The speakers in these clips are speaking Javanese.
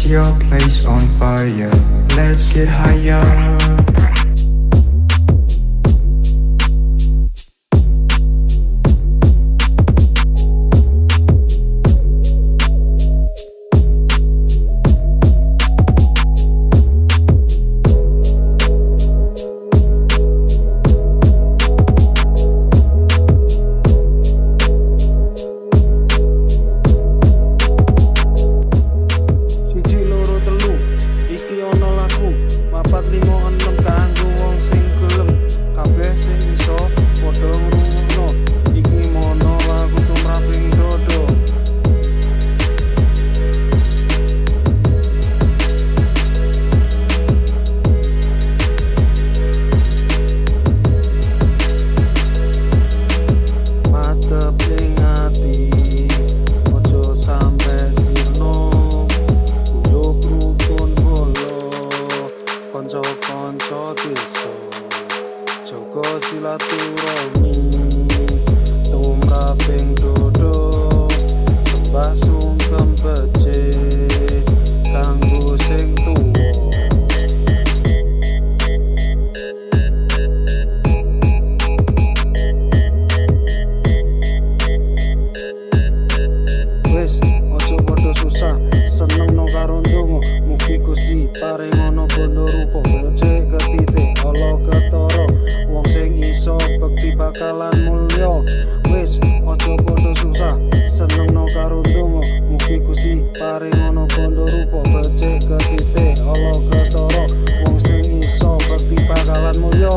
your place on fire. Let's get higher. Papat limo enem kanggo wong sing gelem kabeh sing iso padha ngrungokno iki mono lagu tumraping dodo. Mateping ati ojo sampe sirno kuyup rukun bolo konco-konco desa jaga silaturahmi tumraping dodo sembah sungkem becik kanggo sing tuwa. Wis ojo padha susah seneng no karo ndonga mugi Gusti paringono bondo rupa becik ketite ala ketara wong sing iso bekti bakalan mulya. Wis ojo padha susah seneng no karo ndonga mugi Gusti paringono bondo rupa becik ketite ala ketara wong sing iso bekti bakalan mulya.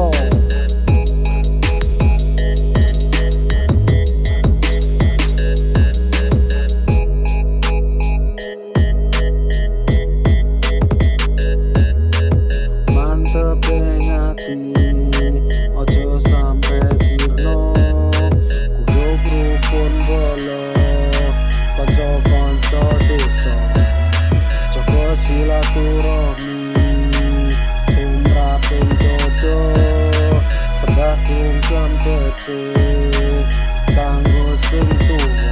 Manteping ati ojo sampe sirno kuyup rukun bolo konco-konco desa jaga silaturahmi tumraping dodo sembah sungkem becik kanggo sing tuwa.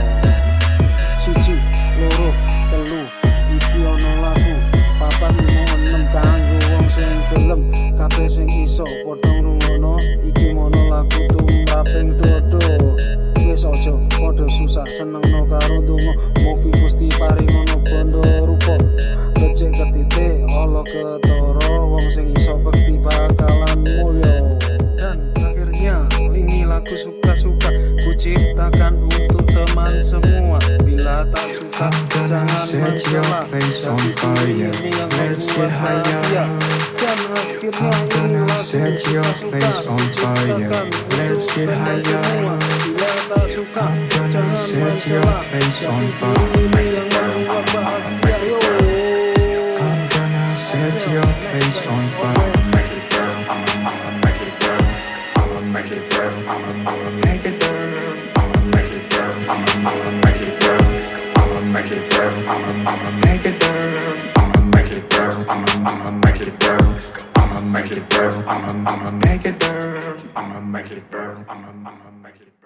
Siji loro telu iki ana lagu papat limo enem kanggo wong sing gelem kabeh sing iso padha ngrungokno iki mono lagu tumraping dodo. Wis aja padha susah senengno karo donga mugi Gusti paringono bondo rupa becik ketite ala ketara wong sing iso bekti bakalan mulya. Dan akhirnya ini lagu suka-suka ku ciptakan untuk teman semua. Bila tak suka jangan mencela, tapi ini yang membuat bahagia. Dan akhirnya ini lagu suka-suka ku ciptakan untuk teman semua. Bila tak suka jangan mencela, tapi ini yang membuat bahagia. Yo, I'm gonna set your place on fire. Make it burn, I'ma make it burn. I'ma make it burn, I'ma make it burn. I'ma make it burn, I'ma make it burn. I'ma make it burn, I'ma make it burn. I'ma make it burn, I'ma make it burn. I'ma make it burn, I'ma make it burn. I'ma make it burn, I'ma make it burn.